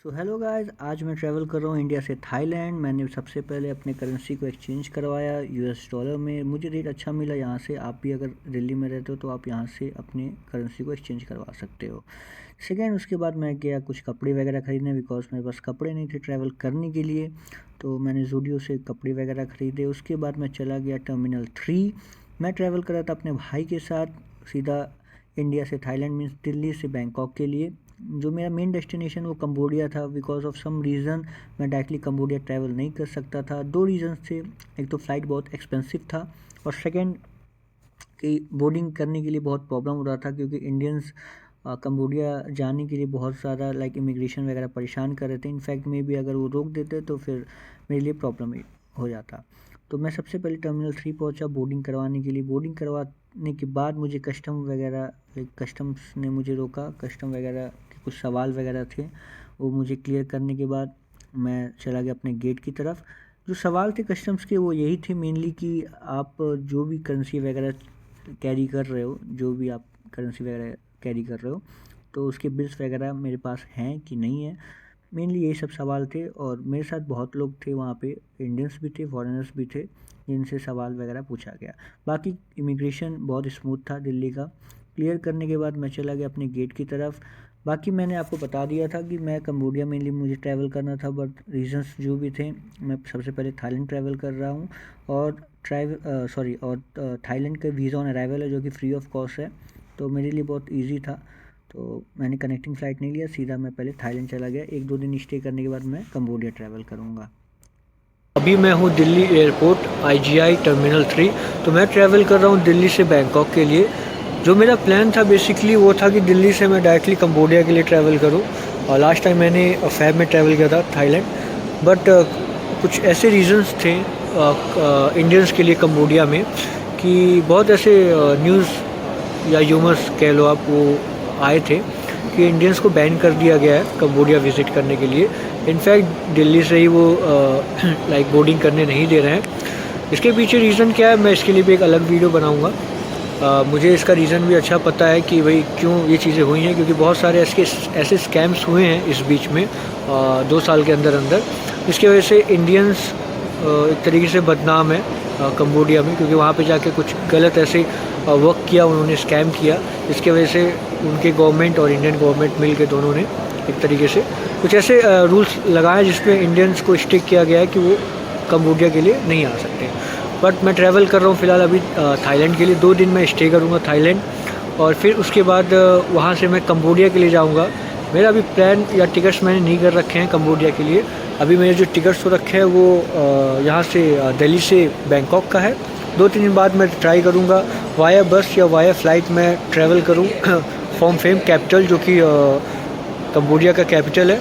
So hello guys, आज मैं travel कर रहा हूँ इंडिया से थाईलैंड। मैंने सबसे पहले अपने करेंसी को एक्सचेंज करवाया यूएस डॉलर में। मुझे रेट अच्छा मिला यहाँ से। आप भी अगर दिल्ली में रहते हो तो आप यहाँ से अपने करेंसी को एक्सचेंज करवा सकते हो। सेकेंड, उसके बाद मैं गया कुछ कपड़े वगैरह ख़रीदने, बिकॉज मेरे पास कपड़े नहीं थे ट्रैवल करने के लिए। तो मैंने ज़ूडियो से कपड़े वगैरह ख़रीदे। उसके बाद मैं चला गया टर्मिनल 3। मैं ट्रैवल कर रहा था अपने भाई के साथ सीधा इंडिया से थाईलैंड, मीन्स दिल्ली से बैंकॉक के लिए। जो मेरा मेन डेस्टिनेशन वो कंबोडिया था। बिकॉज ऑफ सम रीज़न मैं डायरेक्टली कंबोडिया ट्रैवल नहीं कर सकता था। दो रीज़न थे, एक तो फ़्लाइट बहुत एक्सपेंसिव था और सेकंड कि बोर्डिंग करने के लिए बहुत प्रॉब्लम हो रहा था, क्योंकि इंडियंस कंबोडिया जाने के लिए बहुत ज़्यादा इमिग्रेशन वगैरह परेशान कर रहे थे। इनफैक्ट मे भी अगर वो रोक देते तो फिर मेरे लिए प्रॉब्लम हो जाता। तो मैं सबसे पहले टर्मिनल 3 पहुंचा बोर्डिंग करवाने के लिए। बोर्डिंग करवाने के बाद मुझे कस्टम वगैरह कस्टम्स ने मुझे रोका। कस्टम वगैरह के कुछ सवाल वगैरह थे, वो मुझे क्लियर करने के बाद मैं चला गया अपने गेट की तरफ। जो सवाल थे कस्टम्स के वो यही थे मेनली कि आप जो भी करेंसी वगैरह कैरी कर रहे हो, जो भी आप करेंसी वगैरह कैरी कर रहे हो, तो उसके बिल्स वगैरह मेरे पास हैं कि नहीं है। मेनली यही सब सवाल थे। और मेरे साथ बहुत लोग थे वहाँ पे, इंडियंस भी थे, फॉरेनर्स भी थे, जिनसे सवाल वगैरह पूछा गया। बाकी इमिग्रेशन बहुत स्मूथ था दिल्ली का। क्लियर करने के बाद मैं चला गया अपने गेट की तरफ। बाकी मैंने आपको बता दिया था कि मैं कंबोडिया मेनली मुझे ट्रैवल करना था, बट रीजंस जो भी थे, मैं सबसे पहले थाईलैंड ट्रैवल कर रहा हूँ। और थाईलैंड का वीज़ा ऑन अराइवल है जो कि फ्री ऑफ कॉस्ट है, तो मेरे लिए बहुत ईजी था। तो मैंने कनेक्टिंग फ़्लाइट नहीं लिया, सीधा मैं पहले थाईलैंड चला गया। 1-2 दिन स्टे करने के बाद मैं कंबोडिया ट्रैवल करूँगा। अभी मैं हूँ दिल्ली एयरपोर्ट IGI टर्मिनल 3। तो मैं ट्रैवल कर रहा हूँ दिल्ली से बैंकॉक के लिए। जो मेरा प्लान था बेसिकली वो था कि दिल्ली से मैं डायरेक्टली कंबोडिया के लिए ट्रैवल करूँ। और लास्ट टाइम मैंने फैब में ट्रैवल किया था थाईलैंड, बट कुछ ऐसे रीजंस थे इंडियंस के लिए कंबोडिया में कि बहुत ऐसे न्यूज़ या यूमर्स कह लो आप, वो आए थे कि इंडियंस को बैन कर दिया गया है कंबोडिया विज़िट करने के लिए। इनफैक्ट दिल्ली से ही वो बोर्डिंग करने नहीं दे रहे हैं। इसके पीछे रीज़न क्या है, मैं इसके लिए भी एक अलग वीडियो बनाऊंगा। मुझे इसका रीज़न भी अच्छा पता है कि भाई क्यों ये चीज़ें हुई हैं, क्योंकि बहुत सारे ऐसे स्कैम्स हुए हैं इस बीच में 2 साल के अंदर अंदर। इसकी वजह से इंडियंस एक तरीके से बदनाम है कंबोडिया में, क्योंकि वहाँ पे जाके कुछ गलत ऐसे वर्क किया उन्होंने, स्कैम किया, जिसके वजह से उनके गवर्नमेंट और इंडियन गवर्नमेंट मिल के दोनों ने एक तरीके से कुछ ऐसे रूल्स लगाए जिसमें इंडियंस को स्टिक किया गया है कि वो कंबोडिया के लिए नहीं आ सकते। बट मैं ट्रैवल कर रहा हूँ फ़िलहाल अभी थाईलैंड के लिए। 2 दिन मैं स्टे करूँगा थाईलैंड, और फिर उसके बाद वहाँ से मैं कंबोडिया के लिए जाऊँगा। मेरा अभी प्लान या टिकट्स मैंने नहीं कर रखे हैं कंबोडिया के लिए। अभी मेरे जो टिकट्स हो रखे हैं वो यहाँ से दिल्ली से बैंकॉक का है। 2-3 दिन बाद मैं ट्राई करूँगा वाया बस या वाया फ़्लाइट मैं ट्रैवल करूँ फ्रॉम फेम कैपिटल, जो कि कंबोडिया का कैपिटल है।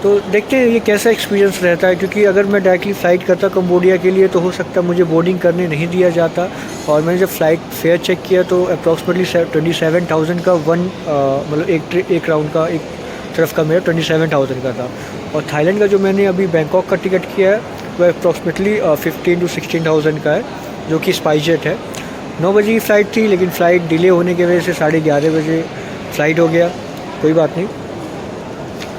तो देखते हैं ये कैसा एक्सपीरियंस रहता है, क्योंकि अगर मैं डायरेक्टली फ़्लाइट करता कंबोडिया के लिए तो हो सकता है मुझे बोर्डिंग करने नहीं दिया जाता। और मैंने जब फ़्लाइट फेयर चेक किया तो अप्रॉक्सीमेटली 27,000 का मतलब एक राउंड का, एक तरफ का मेरा 27,000 का था। और थाईलैंड का जो मैंने अभी बैंकॉक का टिकट किया है वह अप्रॉक्सीमेटली 15 to 16,000 का है, जो कि स्पाइसजेट है। 9 बजे की फ़्लाइट थी, लेकिन फ़्लाइट डिले होने की वजह से 11:30 बजे फ़्लाइट हो गया। कोई बात नहीं।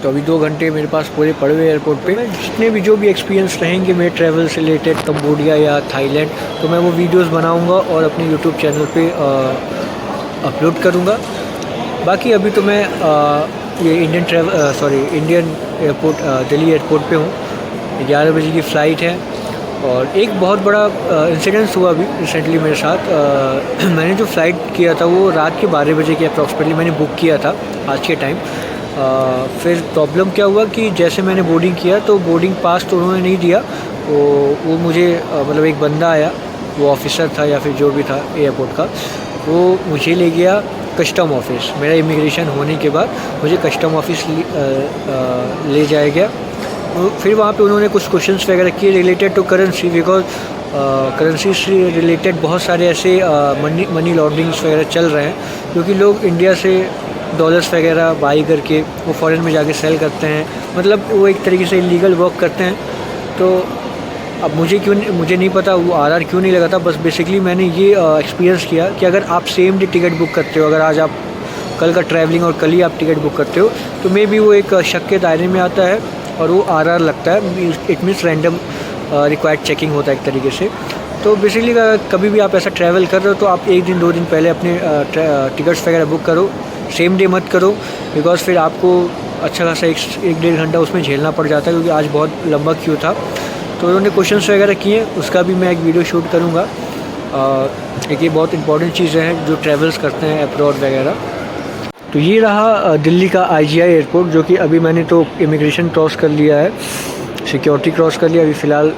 तो अभी 2 घंटे मेरे पास पूरे पड़े हुए एयरपोर्ट पे। जितने भी जो भी एक्सपीरियंस रहेंगे मेरे ट्रैवल से रिलेटेड कंबोडिया या थाईलैंड, तो मैं वो वीडियोस बनाऊंगा और अपने यूट्यूब चैनल पे अपलोड करूंगा। बाकी अभी तो मैं ये इंडियन एयरपोर्ट दिल्ली एयरपोर्ट पे हूँ। 11 बजे की फ़्लाइट है। और एक बहुत बड़ा इंसिडेंस हुआ अभी रिसेंटली मेरे साथ। मैंने जो फ़्लाइट किया था वो रात के 12 बजे के अप्रॉक्सीमेटली मैंने बुक किया था आज के टाइम। फिर प्रॉब्लम क्या हुआ कि जैसे मैंने बोर्डिंग किया तो बोर्डिंग पास तो उन्होंने नहीं दिया। वो मुझे मतलब एक बंदा आया, वो ऑफिसर था या फिर जो भी था एयरपोर्ट का, वो मुझे ले गया कस्टम ऑफिस। मेरा इमिग्रेशन होने के बाद मुझे कस्टम ऑफिस ले जाया गया। फिर वहाँ पे उन्होंने कुछ क्वेश्चंस वगैरह किए related to currency, because currency से रिलेटेड बहुत सारे ऐसे मनी लॉन्ड्रिंग्स वगैरह चल रहे हैं, क्योंकि लोग इंडिया से डॉलर्स वगैरह बाई करके वो फॉरेन में जाके सेल करते हैं। मतलब वो एक तरीके से इलीगल वर्क करते हैं। तो अब मुझे नहीं पता वो RR क्यों नहीं लगा था। बस बेसिकली मैंने ये एक्सपीरियंस किया कि अगर आप सेम डे टिकट बुक करते हो, अगर आज आप कल का ट्रैवलिंग और कल ही आप टिकट बुक करते हो तो मे बी वो एक शक के दायरे में आता है और वो RR लगता है, it means random required checking होता है एक तरीके से। तो बेसिकली कभी भी आप ऐसा ट्रैवल कर रहे हो तो आप 1 दिन 2 दिन पहले अपने टिकट्स वगैरह बुक करो, सेम डे मत करो, बिकॉज फिर आपको अच्छा खासा 1-1.5 घंटा उसमें झेलना पड़ जाता है, क्योंकि आज बहुत लंबा क्यू था। तो उन्होंने क्वेश्चंस वगैरह किए, उसका भी मैं एक वीडियो शूट करूँगा। एक ये बहुत इंपॉर्टेंट चीज़ें हैं जो ट्रैवल्स करते हैं अब्रॉड वगैरह। तो ये रहा दिल्ली का IGI एयरपोर्ट, जो कि अभी मैंने तो इमिग्रेशन क्रॉस कर लिया है, सिक्योरिटी क्रॉस कर लिया। अभी फ़िलहाल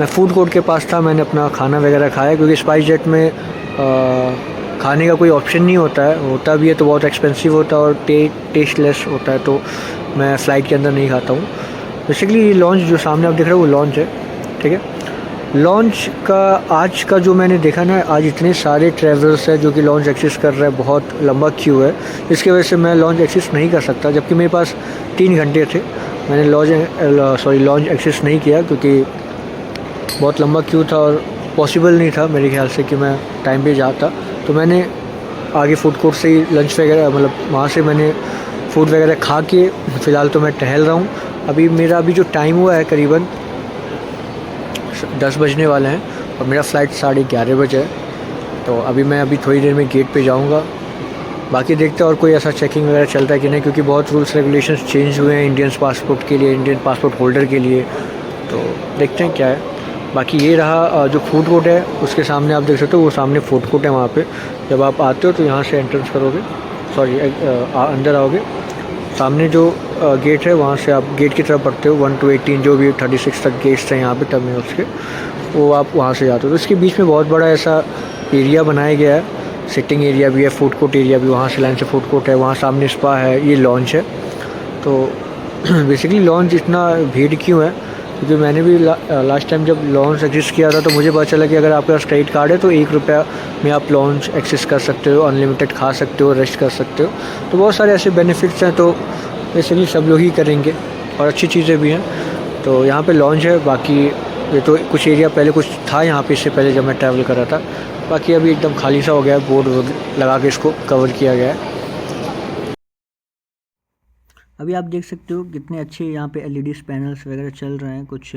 मैं फूड कोर्ट के पास था, मैंने अपना खाना वगैरह खाया, क्योंकि स्पाइस जेट में खाने का कोई ऑप्शन नहीं होता है, होता भी है तो बहुत एक्सपेंसिव होता है और टेस्टलेस होता है, तो मैं फ़्लाइट के अंदर नहीं खाता हूँ। बेसिकली ये लॉन्च जो सामने आप देख रहे हो वो लॉन्च है, ठीक है। लॉन्च का आज का जो मैंने देखा ना, आज इतने सारे ट्रैवलर्स हैं जो कि लॉन्च एक्सेस कर रहे हैं, बहुत लंबा क्यू है, इसकी वजह से मैं लॉन्च एक्सेस नहीं कर सकता, जबकि मेरे पास 3 घंटे थे। मैंने लॉन्च एक्सेस नहीं किया क्योंकि बहुत लंबा क्यू था और पॉसिबल नहीं था मेरे ख्याल से कि मैं टाइम पे जाता। तो मैंने आगे फूड कोर्ट से ही लंच वगैरह, मतलब वहाँ से मैंने फूड वगैरह खा के फ़िलहाल तो मैं टहल रहा हूँ। अभी मेरा जो टाइम हुआ है करीबन 10 बजने वाले हैं और मेरा फ़्लाइट 11:30 बजे है। तो अभी थोड़ी देर में गेट पे जाऊंगा, बाकी देखते हैं और कोई ऐसा चेकिंग वगैरह चलता है कि नहीं, क्योंकि बहुत रूल्स रेगुलेशंस चेंज हुए हैं इंडियन पासपोर्ट के लिए, इंडियन पासपोर्ट होल्डर के लिए। तो देखते हैं क्या है। बाकी ये रहा जो फूड कोर्ट है, उसके सामने आप देख सकते हो, वो सामने फूड कोर्ट है। वहाँ पे जब आप आते हो तो यहाँ से एंट्रेंस करोगे, अंदर आओगे, सामने जो गेट है वहाँ से आप गेट की तरफ बढ़ते हो, 1 to 18 जो भी 36 तक गेट्स हैं यहाँ पे टर्मिनल्स के, वो आप वहाँ से जाते हो। तो इसके बीच में बहुत बड़ा ऐसा एरिया बनाया गया है, सिटिंग एरिया भी है, फूड कोर्ट एरिया भी, वहाँ से लाइन से फूड कोर्ट है, वहाँ सामने स्पा है, ये लॉन्च है। तो बेसिकली लॉन्च इतना भीड़ क्यों है, क्योंकि मैंने भी लास्ट टाइम जब लॉन्च एग्जिस्ट किया था तो मुझे पता चला कि अगर आपके पास क्रेडिट कार्ड है तो ₹1 में आप लॉन्च एक्सेस कर सकते हो, अनलिमिटेड खा सकते हो, रेस्ट कर सकते हो। तो बहुत सारे ऐसे बेनिफिट्स हैं, तो बेसिकली सब लोग ही करेंगे और अच्छी चीज़ें भी हैं। तो यहाँ पे लॉन्च है। बाकी ये तो कुछ एरिया पहले कुछ था यहाँ पे, इससे पहले जब मैं ट्रैवल कर रहा था, बाकी अभी एकदम खाली सा हो गया है, बोर्ड लगा के इसको कवर किया गया है। अभी आप देख सकते हो कितने अच्छे यहाँ पे LED पैनल्स वगैरह चल रहे हैं, कुछ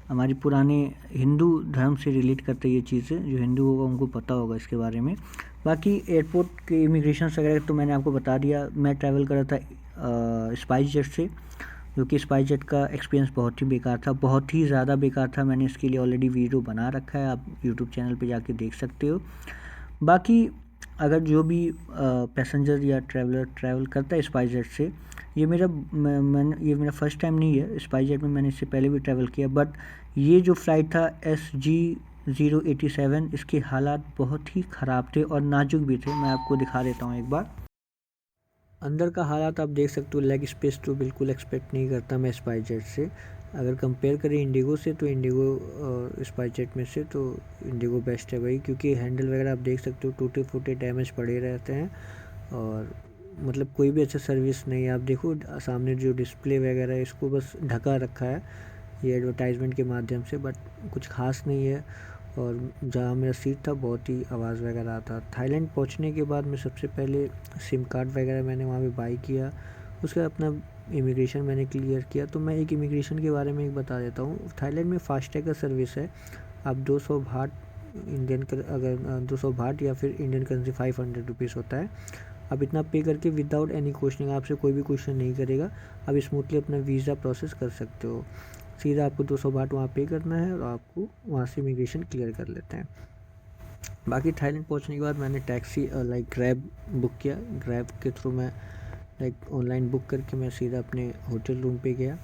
हमारी पुराने हिंदू धर्म से रिलेट करते ये चीज़ें, जो हिंदू होगा उनको पता होगा इसके बारे में। बाकी एयरपोर्ट के इमिग्रेशन वगैरह तो मैंने आपको बता दिया। मैं ट्रैवल कर रहा था स्पाइस जेट से, जो कि स्पाइस जेट का एक्सपीरियंस बहुत ही बेकार था, बहुत ही ज़्यादा बेकार था। मैंने इसके लिए ऑलरेडी वीडियो बना रखा है, आप यूट्यूब चैनल पे जाके देख सकते हो। बाकी अगर जो भी पैसेंजर या ट्रैवलर ट्रैवल करता है स्पाइस जेट से, ये ये मेरा फर्स्ट टाइम नहीं है स्पाइस जेट में, मैंने इससे पहले भी ट्रैवल किया। बट ये जो फ़्लाइट था SG087, इसके हालात बहुत ही ख़राब थे और नाजुक भी थे। मैं आपको दिखा देता हूँ एक बार। अंदर का हालात आप देख सकते हो, लेग स्पेस तो बिल्कुल एक्सपेक्ट नहीं करता मैं स्पाइस जेट से। अगर कंपेयर करें इंडिगो से तो इंडिगो और स्पाइस जेट में से तो इंडिगो बेस्ट है भाई, क्योंकि हैंडल वगैरह आप देख सकते हो टूटे फूटे डैमेज पड़े रहते हैं और मतलब कोई भी अच्छा सर्विस नहीं है। आप देखो सामने जो डिस्प्ले वगैरह है इसको बस ढका रखा है ये एडवर्टाइजमेंट के माध्यम से, बट कुछ खास नहीं है। और जहाँ मेरा सीट था बहुत ही आवाज़ वगैरह आता। थाईलैंड पहुँचने के बाद मैं सबसे पहले सिम कार्ड वगैरह मैंने वहाँ पे बाई किया, उसके बाद अपना इमिग्रेशन मैंने क्लियर किया। तो मैं एक इमिग्रेशन के बारे में एक बता देता हूँ। थाईलैंड में फास्टैग का सर्विस है, आप 200 बाट अगर 200 बाट या फिर इंडियन करेंसी 500 रुपीज़ होता है। आप इतना पे करके विदाउट एनी क्वेश्चनिंग, आपसे कोई भी क्वेश्चन नहीं करेगा, आप स्मूथली अपना वीज़ा प्रोसेस कर सकते हो। सीधा आपको 200 बाट वहाँ पे करना है और आपको वहाँ से इमिग्रेशन क्लियर कर लेते हैं। बाकी थाईलैंड पहुँचने के बाद मैंने टैक्सी लाइक ग्रैब बुक किया, ग्रैब के थ्रू मैं लाइक ऑनलाइन बुक करके मैं सीधा अपने होटल रूम पे गया।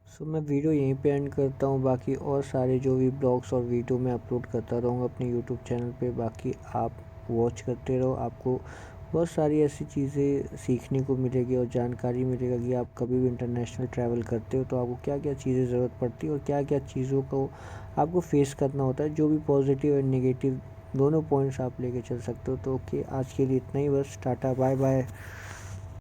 सो मैं वीडियो यहीं पे एंड करता हूँ। बाकी और सारे जो भी ब्लॉग्स और वीडियो मैं अपलोड करता रहूँगा अपने यूट्यूब चैनल पे, बाकी आप वॉच करते रहो। आपको बहुत सारी ऐसी चीज़ें सीखने को मिलेगी और जानकारी मिलेगा कि आप कभी भी इंटरनेशनल ट्रैवल करते हो तो आपको क्या क्या चीज़ें ज़रूरत पड़ती है और क्या क्या चीज़ों को आपको फेस करना होता है। जो भी पॉजिटिव और नेगेटिव दोनों पॉइंट्स आप लेके चल सकते हो। तो ओके, आज के लिए इतना ही बस, टाटा बाय बाय।